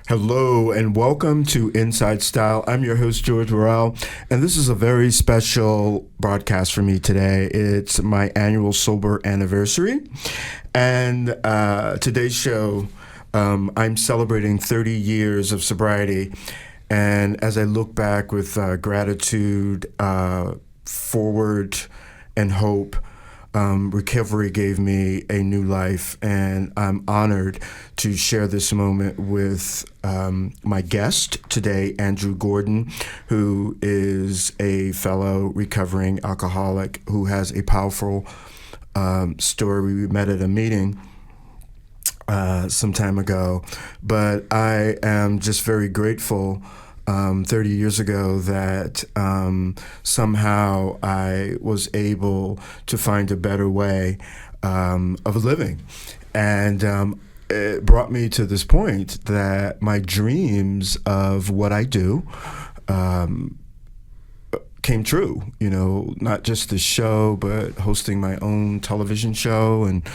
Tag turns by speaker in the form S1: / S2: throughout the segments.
S1: Hello and welcome to Inside Style. I'm your host, George Worrell, and this is a very special broadcast for me today. It's my annual sober anniversary, and today's show, I'm celebrating 30 years of sobriety, and as I look back with gratitude, forward, and hope, recovery gave me a new life, and I'm honored to share this moment with my guest today, Andrew Gordon, who is a fellow recovering alcoholic who has a powerful story. We met at a meeting some time ago, but I am just very grateful 30 years ago that somehow I was able to find a better way of living. And it brought me to this point that my dreams of what I do came true, not just the show, but hosting my own television show and,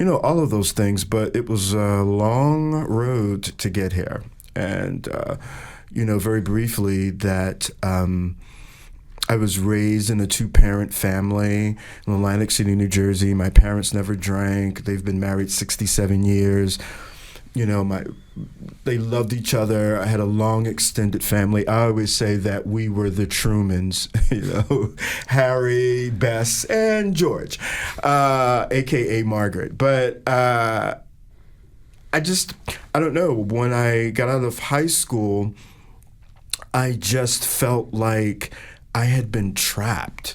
S1: all of those things. But it was a long road to get here. And, very briefly, that I was raised in a two-parent family in Atlantic City, New Jersey. My parents never drank. They've been married 67 years. They loved each other. I had a long, extended family. I always say that we were the Trumans, Harry, Bess, and George, a.k.a. Margaret. But I don't know. When I got out of high school, I just felt like I had been trapped,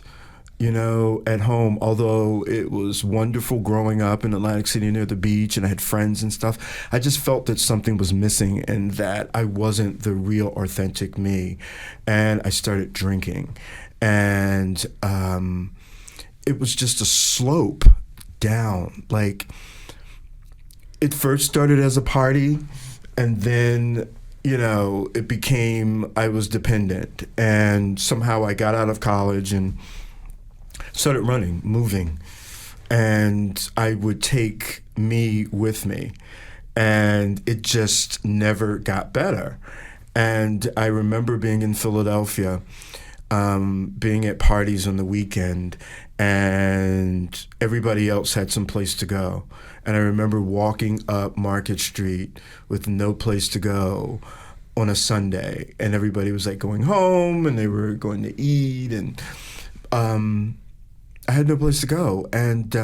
S1: at home. Although it was wonderful growing up in Atlantic City near the beach and I had friends and stuff, I just felt that something was missing and that I wasn't the real authentic me. And I started drinking. And it was just a slope down. Like, it first started as a party, and then it became, I was dependent, and somehow I got out of college and started running, moving, and I would take me with me, and it just never got better. And I remember being in Philadelphia, being at parties on the weekend, and everybody else had some place to go. And I remember walking up Market Street with no place to go on a Sunday, and everybody was like going home and they were going to eat, and I had no place to go. And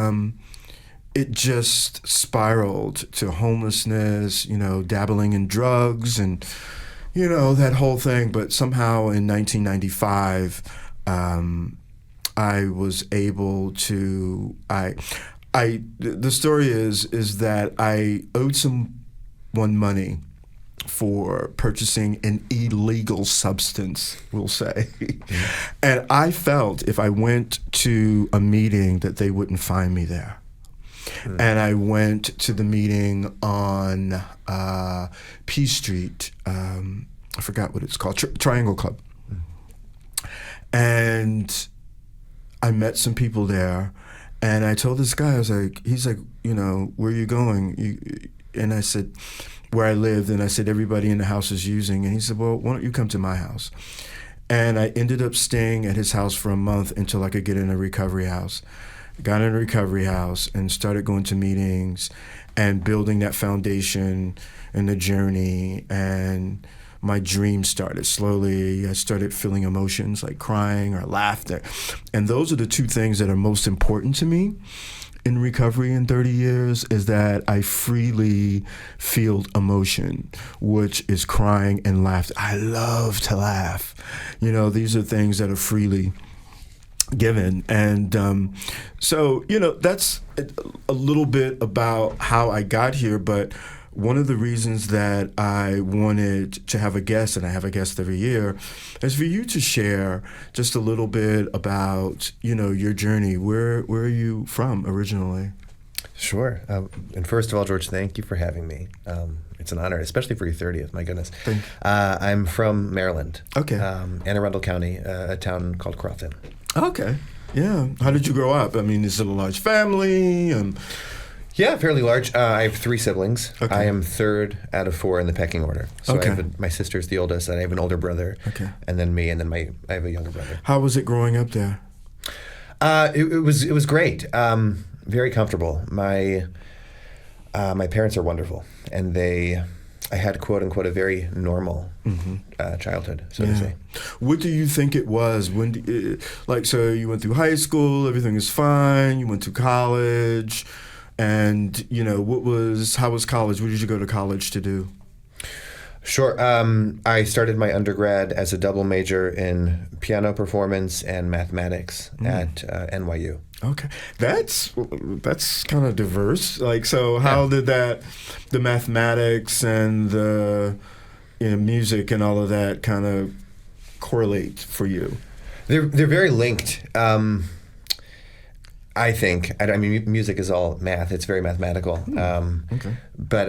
S1: it just spiraled to homelessness, dabbling in drugs and, that whole thing. But somehow in 1995, I was able to, the story is that I owed someone money for purchasing an illegal substance, we'll say. Mm-hmm. And I felt if I went to a meeting that they wouldn't find me there. Mm-hmm. And I went to the meeting on P Street, I forgot what it's called, Triangle Club. Mm-hmm. And I met some people there. And I told this guy, he's like, where are you going? And I said, where I lived. And I said, everybody in the house is using. And he said, well, why don't you come to my house? And I ended up staying at his house for a month until I could get in a recovery house. Got in a recovery house and started going to meetings and building that foundation and the journey. And my dream started slowly. I started feeling emotions like crying or laughter. And those are the two things that are most important to me in recovery in 30 years, is that I freely feel emotion, which is crying and laughter. I love to laugh. These are things that are freely given. And so, that's a little bit about how I got here. But one of the reasons that I wanted to have a guest, and I have a guest every year, is for you to share just a little bit about, your journey. Where are you from originally?
S2: Sure. And first of all, George, thank you for having me. It's an honor, especially for your 30th. My goodness. I'm from Maryland. Okay. Anne Arundel County, a town called Crofton.
S1: Okay. Yeah. How did you grow up? I mean, is it a large family?
S2: Yeah, fairly large. I have 3 siblings.
S1: Okay.
S2: I am 3rd out of 4 in the pecking order. So I have my sister's the oldest, and I have an older brother.
S1: Okay.
S2: And then me, and then I have a younger brother.
S1: How was it growing up there?
S2: It was great. Very comfortable. My parents are wonderful, and I had, quote unquote, a very normal childhood, so to say.
S1: What do you think it was? So you went through high school, everything is fine. You went to college, and how was college? What did you go to college to do?
S2: Sure. I started my undergrad as a double major in piano performance and mathematics at NYU.
S1: Okay, that's kind of diverse. How did the mathematics and the music and all of that kind of correlate for you?
S2: They're very linked. I think. I mean, music is all math. It's very mathematical. But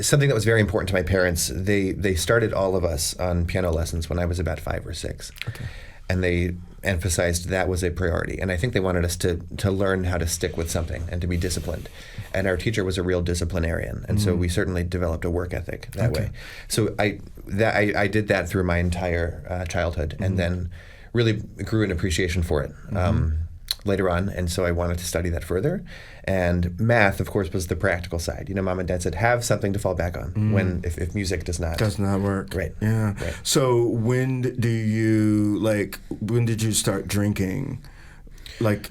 S2: something that was very important to my parents. They started all of us on piano lessons when I was about 5 or 6.
S1: Okay.
S2: And they emphasized that was a priority. And I think they wanted us to learn how to stick with something and to be disciplined. And our teacher was a real disciplinarian. And so we certainly developed a work ethic that way. So I did that through my entire childhood, and then really grew an appreciation for it later on. And so I wanted to study that further. And math, of course, was the practical side. Mom and Dad said, have something to fall back on if music does not
S1: work.
S2: Right.
S1: Yeah. Right. So when did you start drinking?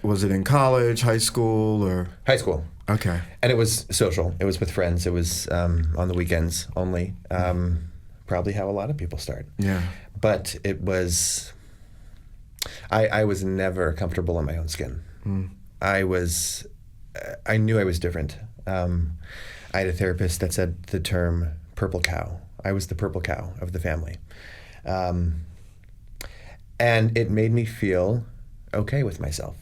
S1: Was it in college, high school, or?
S2: High school.
S1: Okay.
S2: And it was social. It was with friends. It was on the weekends only. Probably how a lot of people start.
S1: Yeah.
S2: But it was, I was never comfortable in my own skin. I knew I was different. I had a therapist that said the term purple cow. I was the purple cow of the family. And it made me feel okay with myself.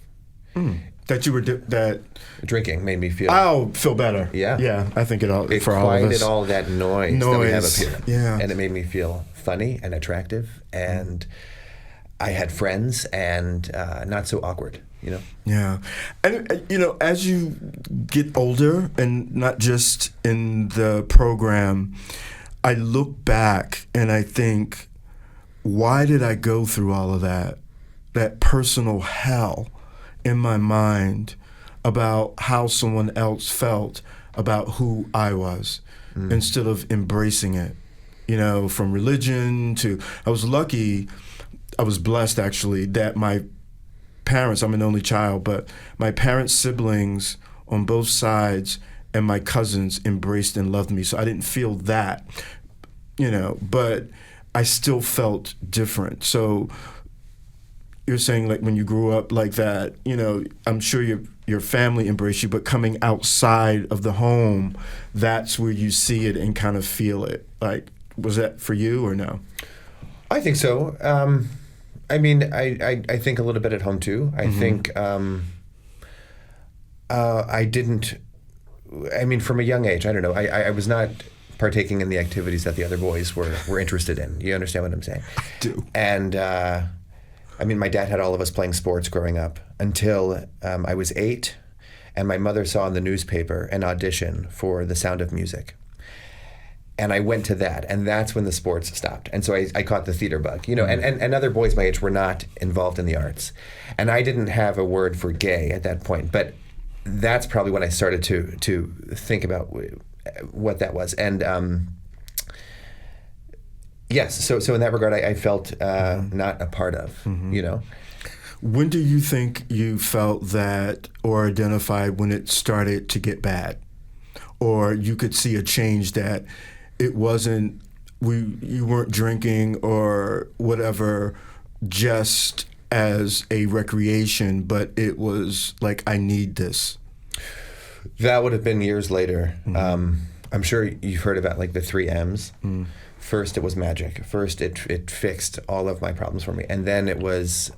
S1: That you were that
S2: drinking made me feel.
S1: I'll feel better.
S2: Yeah,
S1: yeah. I think it
S2: for all of us. It quieted all that noise that we have up here.
S1: Yeah,
S2: and it made me feel funny and attractive, and I had friends and not so awkward.
S1: Yeah, and as you get older, and not just in the program, I look back and I think, why did I go through all of that personal hell in my mind about how someone else felt about who I was, instead of embracing it? From religion to, I was blessed actually that my parents, I'm an only child, but my parents' siblings on both sides and my cousins embraced and loved me. So I didn't feel that, but I still felt different. So you're saying when you grew up like that, I'm sure your family embraced you, but coming outside of the home, that's where you see it and kind of feel it. Was that for you or no?
S2: I think so. I mean, I think a little bit at home too. I think I didn't. I mean, from a young age, I don't know. I was not partaking in the activities that the other boys were interested in. You understand what I'm saying?
S1: I do.
S2: And I mean, my dad had all of us playing sports growing up until I was 8, and my mother saw in the newspaper an audition for The Sound of Music. And I went to that, and that's when the sports stopped. And so I caught the theater bug, and other boys my age were not involved in the arts. And I didn't have a word for gay at that point, but that's probably when I started to think about what that was. And yes, so in that regard, I felt not a part of,
S1: When do you think you felt that or identified when it started to get bad? Or you could see a change that it wasn't, you weren't drinking or whatever just as a recreation, but it was I need this?
S2: That would have been years later. I'm sure you've heard about the 3 M's. First, it was magic. First, it fixed all of my problems for me. And then it was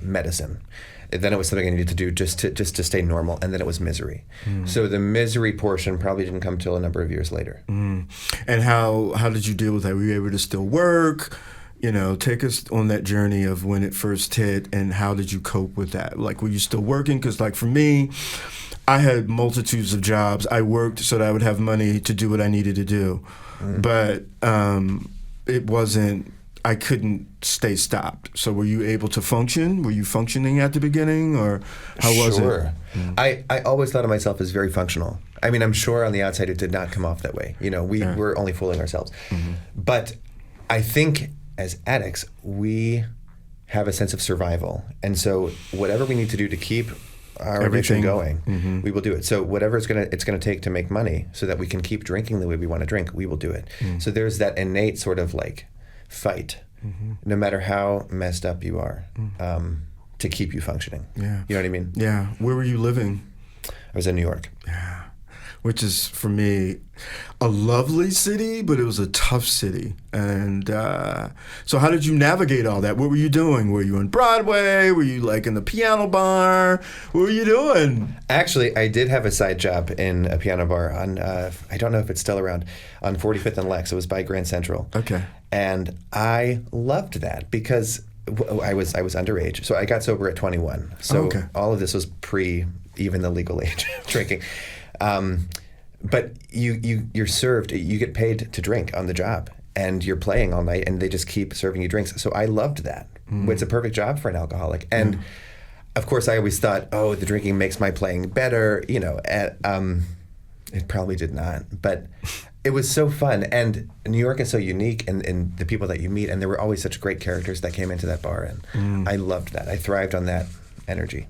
S2: medicine. Then it was something I needed to do just to stay normal, and then it was misery. So the misery portion probably didn't come till a number of years later.
S1: And how did you deal with that? Were you able to still work? Take us on that journey of when it first hit and how did you cope with that? Like, were you still working? Because, like, for me, I had multitudes of jobs. I worked so that I would have money to do what I needed to do. But it wasn't, I couldn't stay stopped. So were you able to function? Were you functioning at the beginning, or how was it?
S2: Sure. I always thought of myself as very functional. I mean, I'm sure on the outside it did not come off that way. We were only fooling ourselves. But I think as addicts, we have a sense of survival. And so whatever we need to do to keep our addiction going, we will do it. So whatever it's gonna take to make money so that we can keep drinking the way we want to drink, we will do it. So there's that innate sort of like fight, no matter how messed up you are, to keep you functioning.
S1: Yeah.
S2: You know what I mean?
S1: Yeah. Where were you living?
S2: I was in New York.
S1: Yeah. Which is, for me, a lovely city, but it was a tough city. And so how did you navigate all that? What were you doing? Were you on Broadway? Were you, like, in the piano bar? What were you doing?
S2: Actually, I did have a side job in a piano bar on, I don't know if it's still around, on 45th and Lex. It was by Grand Central.
S1: Okay.
S2: And I loved that because I was underage. So I got sober at 21. So all of this was pre even the legal age of drinking. But you're served, you get paid to drink on the job, and you're playing all night, and they just keep serving you drinks. So I loved that. It's a perfect job for an alcoholic. And of course, I always thought, the drinking makes my playing better. It probably did not, but it was so fun. And New York is so unique, and the people that you meet, and there were always such great characters that came into that bar, and I loved that. I thrived on that energy.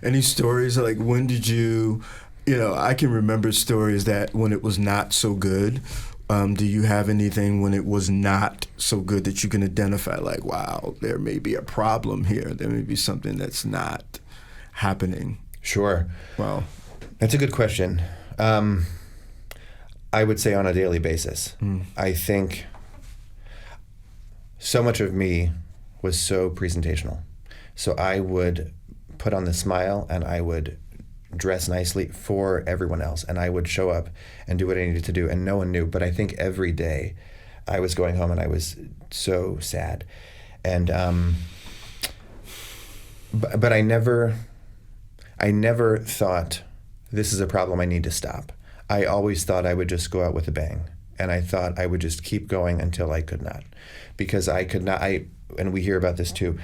S1: Any stories, like, when did you... I can remember stories that when it was not so good. Do you have anything when it was not so good that you can identify, like, wow, there may be a problem here. There may be something that's not happening.
S2: Sure.
S1: Wow.
S2: That's a good question. I would say on a daily basis. I think so much of me was so presentational. So I would put on the smile, and I would dress nicely for everyone else, and I would show up and do what I needed to do, and no one knew. But I think every day I was going home and I was so sad, and but I never thought this is a problem I need to stop. I always thought I would just go out with a bang, and I thought I would just keep going until I could not, because I could not. And we hear about this too.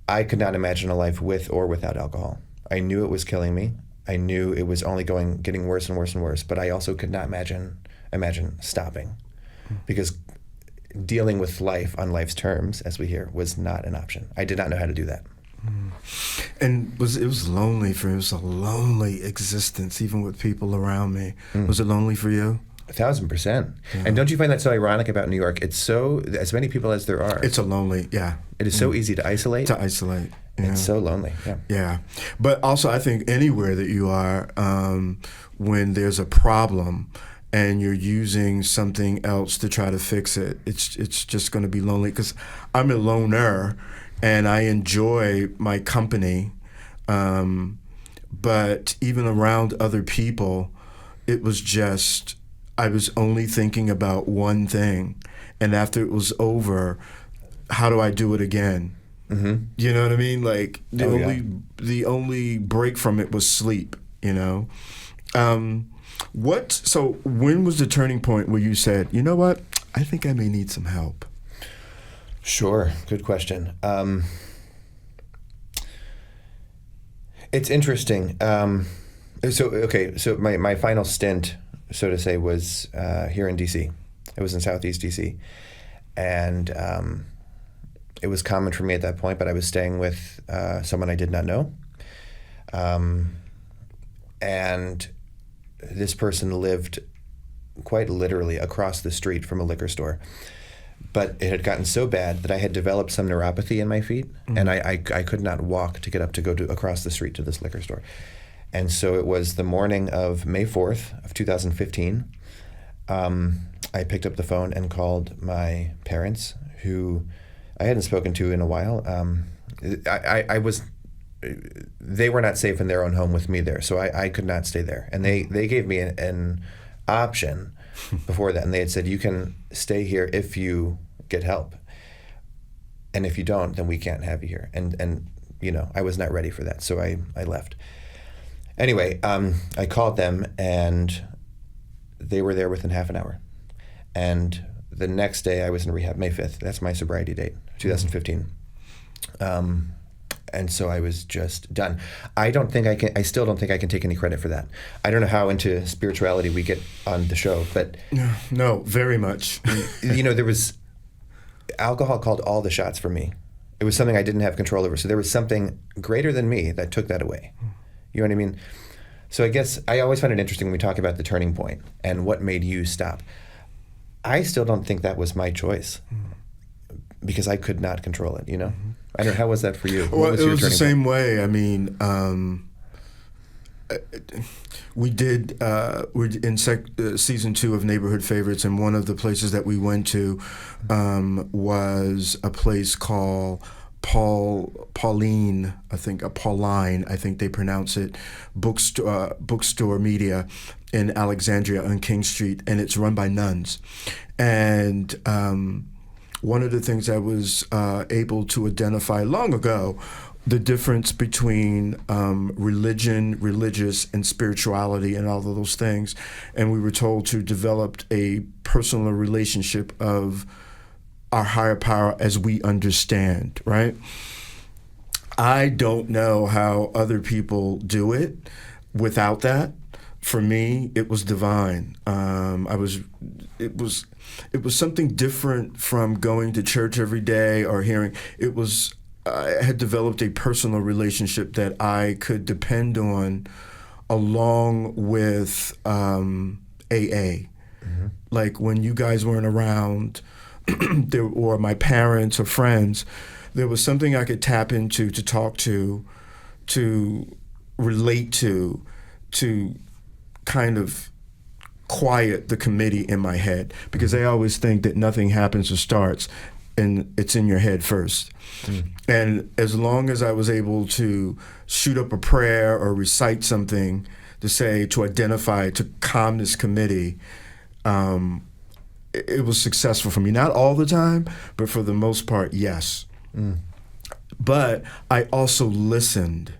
S2: I could not imagine a life with or without alcohol. I knew it was killing me. I knew it was only getting worse and worse and worse, but I also could not imagine stopping, because dealing with life on life's terms, as we hear, was not an option. I did not know how to do that.
S1: And it was lonely for me. It was a lonely existence, even with people around me. Was it lonely for you?
S2: 1,000%. Yeah. And don't you find that so ironic about New York? It's so, as many people as there are.
S1: It's a lonely,
S2: It is so easy to isolate.
S1: Yeah.
S2: It's so lonely.
S1: Yeah. But also, I think anywhere that you are, when there's a problem and you're using something else to try to fix it, it's just going to be lonely, because I'm a loner and I enjoy my company. But even around other people, it was just, I was only thinking about one thing. And after it was over, how do I do it again? You know what I mean? Like, the only break from it was sleep, So when was the turning point where you said, you know what, I think I may need some help?
S2: Sure. Good question. It's interesting. So my final stint, so to say, was here in D.C. It was in Southeast D.C. And it was common for me at that point, but I was staying with someone I did not know. And this person lived quite literally across the street from a liquor store. But it had gotten so bad that I had developed some neuropathy in my feet, and I could not walk to get up to go across the street to this liquor store. And so it was the morning of May 4th of 2015. I picked up the phone and called my parents, who I hadn't spoken to in a while. They were not safe in their own home with me there, so I could not stay there. And they gave me an option before that, and they had said, you can stay here if you get help. and if you don't, then we can't have you here. And I was not ready for that, so I left. Anyway, I called them, and they were there within half an hour. And the next day, I was in rehab, May 5th. That's my sobriety date, 2015. And so I was just done. I still don't think I can take any credit for that. I don't know how into spirituality we get on the show, but...
S1: No, very much.
S2: There was... Alcohol called all the shots for me. It was something I didn't have control over. So there was something greater than me that took that away. You know what I mean? So I guess I always find it interesting when we talk about the turning point and what made you stop. I still don't think that was my choice because I could not control it, I don't know, how was that for you?
S1: Well, it was the same way. I mean, we're in season 2 of Neighborhood Favorites, and one of the places that we went to was a place called Pauline, I think they pronounce it, bookstore media in Alexandria on King Street, and it's run by nuns. And one of the things I was able to identify long ago, the difference between religious, and spirituality and all of those things. And we were told to develop a personal relationship of our higher power as we understand, right? I don't know how other people do it without that. For me, it was divine. It was something different from going to church every day or hearing. I had developed a personal relationship that I could depend on along with AA. Mm-hmm. Like when you guys weren't around, or my parents or friends, there was something I could tap into, to talk to relate to kind of quiet the committee in my head, because I always think that nothing happens or starts and it's in your head first. And as long as I was able to shoot up a prayer or recite something to identify, to calm this committee, it was successful for me. Not all the time, but for the most part, yes. But I also listened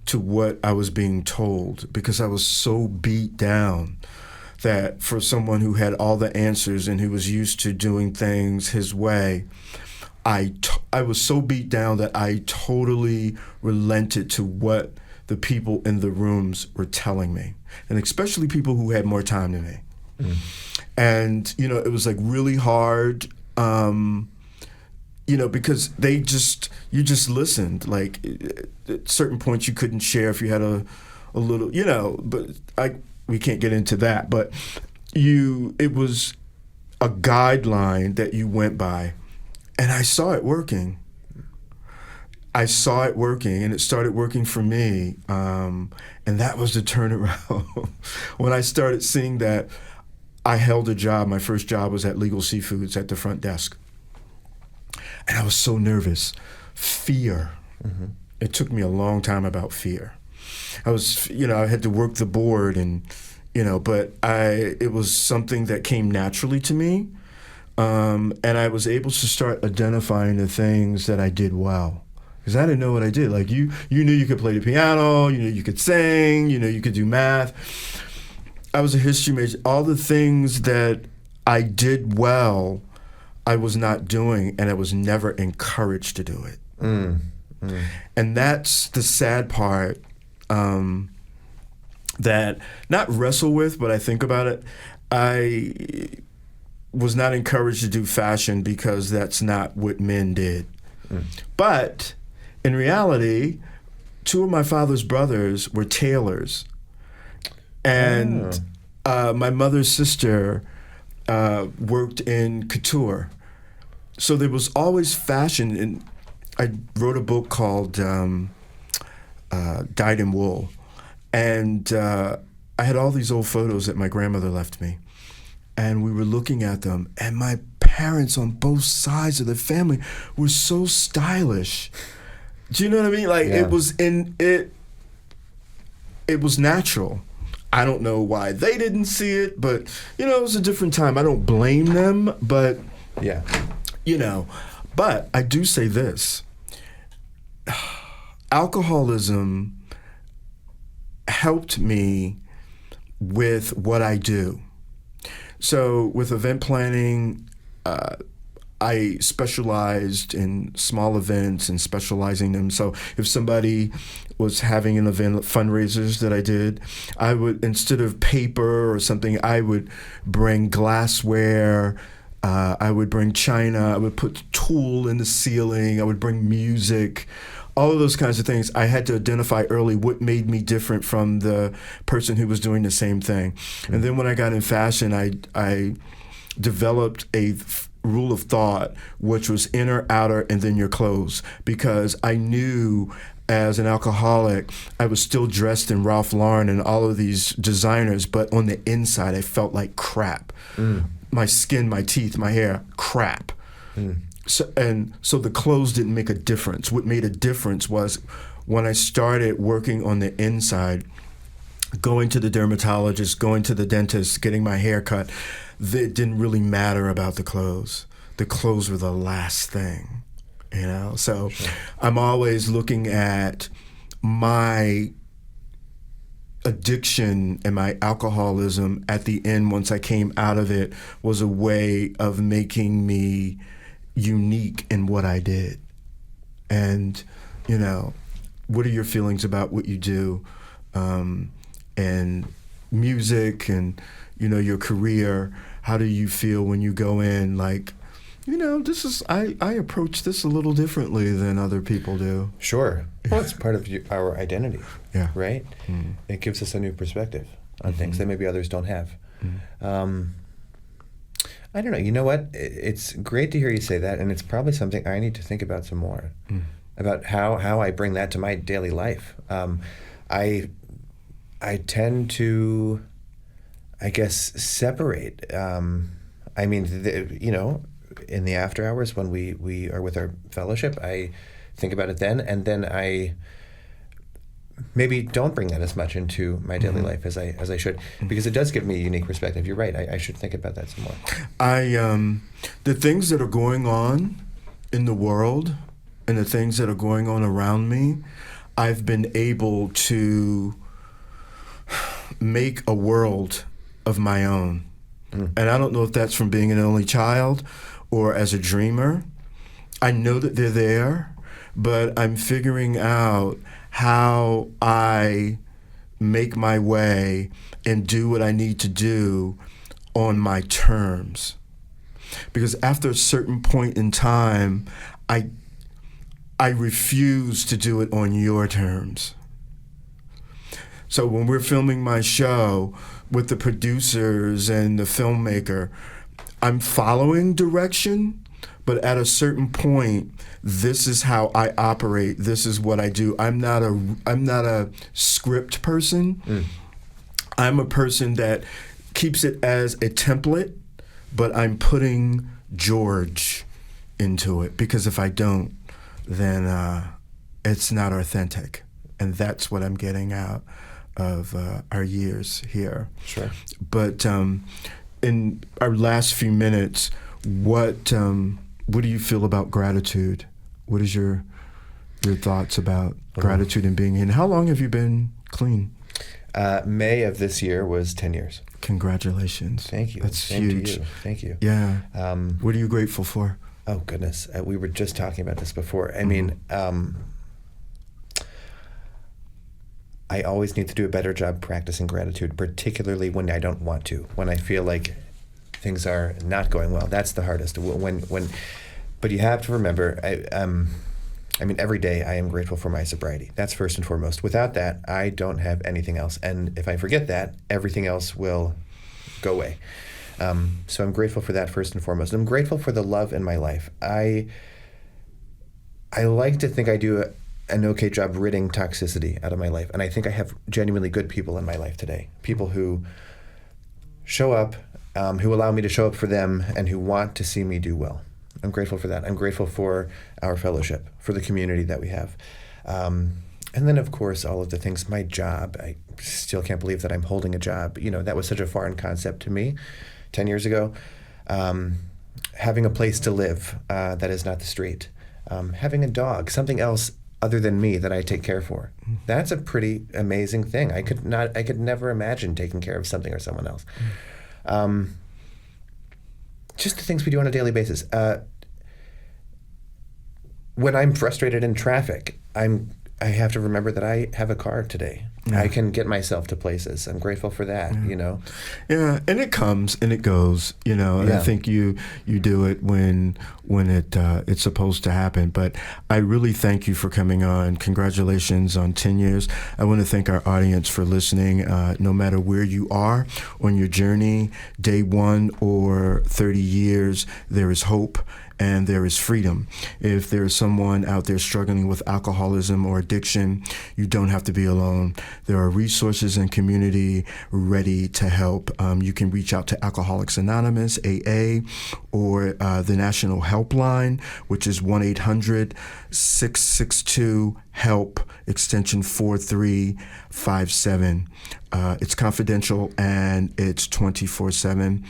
S1: to what I was being told, because I was so beat down that for someone who had all the answers and who was used to doing things his way, I was so beat down that I totally relented to what the people in the rooms were telling me, and especially people who had more time than me. And, it was like really hard, because you just listened. Like at certain points you couldn't share if you had a little, but we can't get into that. But it was a guideline that you went by, and I saw it working. And it started working for me. And that was the turnaround. When I started seeing that, I held a job. My first job was at Legal Seafoods at the front desk. And I was so nervous. Fear. Mm-hmm. It took me a long time about fear. I had to work the board and, but it was something that came naturally to me. And I was able to start identifying the things that I did well. Because I didn't know what I did. Like you knew you could play the piano, you knew you could sing, you could do math. I was a history major. All the things that I did well, I was not doing, and I was never encouraged to do it. And that's the sad part that not wrestle with, but I think about it. I was not encouraged to do fashion because that's not what men did. But in reality, 2 of my father's brothers were tailors. And my mother's sister worked in couture. So there was always fashion. And I wrote a book called Dyed in Wool. And I had all these old photos that my grandmother left me. And we were looking at them. And my parents on both sides of the family were so stylish. Do you know what I mean? Like it was natural. I don't know why they didn't see it, but, it was a different time. I don't blame them, but, But I do say this. Alcoholism helped me with what I do. So with event planning, I specialized in small events and specializing them. So if somebody was having an event, fundraisers that I did, I would, instead of paper or something, I would bring glassware, I would bring china, I would put tulle in the ceiling, I would bring music, all of those kinds of things. I had to identify early what made me different from the person who was doing the same thing. Mm-hmm. And then when I got in fashion, I developed a rule of thought, which was inner, outer, and then your clothes, because I knew as an alcoholic, I was still dressed in Ralph Lauren and all of these designers, but on the inside, I felt like crap. My skin, my teeth, my hair, crap. So the clothes didn't make a difference. What made a difference was when I started working on the inside, going to the dermatologist, going to the dentist, getting my hair cut. It didn't really matter about the clothes. The clothes were the last thing, you know? So sure. I'm always looking at my addiction and my alcoholism at the end, once I came out of it, was a way of making me unique in what I did. And, you know, what are your feelings about what you do, and music and, you know, your career? How do you feel when you go in, like, you know, this is, I approach this a little differently than other people do.
S2: Sure. Well, it's part of our identity,
S1: yeah.
S2: Right? Mm. It gives us a new perspective on things that maybe others don't have. I don't know. You know what? It's great to hear you say that, and it's probably something I need to think about some more, about how I bring that to my daily life. I tend to, I guess, separate. I mean, you know, in the after hours when we are with our fellowship, I think about it then, and then I maybe don't bring that as much into my daily life as I should, because it does give me a unique perspective. You're right. I should think about that some more.
S1: The things that are going on in the world and the things that are going on around me, I've been able to make a world of my own. And I don't know if that's from being an only child or as a dreamer. I know that they're there, but I'm figuring out how I make my way and do what I need to do on my terms. Because after a certain point in time, I refuse to do it on your terms. So when we're filming my show with the producers and the filmmaker, I'm following direction, but at a certain point, this is how I operate. This is what I do. I'm not a script person. I'm a person that keeps it as a template, but I'm putting George into it, because if I don't, then it's not authentic. And that's what I'm getting out of our years here.
S2: Sure. But
S1: in our last few minutes, what do you feel about gratitude? What is your thoughts about gratitude and being in? How long have you been clean?
S2: May of this year was 10 years.
S1: Congratulations.
S2: Thank you.
S1: That's huge.
S2: To you. Thank you.
S1: Yeah. What are you grateful for?
S2: Oh, goodness. We were just talking about this before. I mean, I always need to do a better job practicing gratitude, particularly when I don't want to, when I feel like things are not going well. That's the hardest. But you have to remember, I mean, every day I am grateful for my sobriety. That's first and foremost. Without that, I don't have anything else. And if I forget that, everything else will go away. So I'm grateful for that first and foremost. I'm grateful for the love in my life. I like to think I do an okay job ridding toxicity out of my life. And I think I have genuinely good people in my life today. People who show up, who allow me to show up for them, and who want to see me do well. I'm grateful for that. I'm grateful for our fellowship, for the community that we have. And then, of course, all of the things, my job. I still can't believe that I'm holding a job. You know, that was such a foreign concept to me 10 years ago. having a place to live that is not the street, having a dog, something else other than me that I take care for. That's a pretty amazing thing. I could never imagine taking care of something or someone else. Just the things we do on a daily basis. When I'm frustrated in traffic, I have to remember that I have a car today. Yeah. I can get myself to places. I'm grateful for that, you know?
S1: Yeah, and it comes and it goes, you know. And I think you do it when it's supposed to happen. But I really thank you for coming on. Congratulations on 10 years. I want to thank our audience for listening. No matter where you are on your journey, day 1 or 30 years, there is hope. And there is freedom. If there is someone out there struggling with alcoholism or addiction, you don't have to be alone. There are resources and community ready to help. You can reach out to Alcoholics Anonymous, AA, or the National Helpline, which is 1-800-662-HELP, extension 4357. It's confidential and it's 24/7.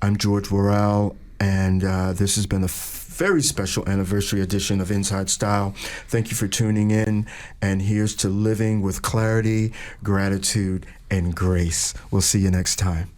S1: I'm George Worrell. And this has been a very special anniversary edition of Inside Style. Thank you for tuning in. And here's to living with clarity, gratitude, and grace. We'll see you next time.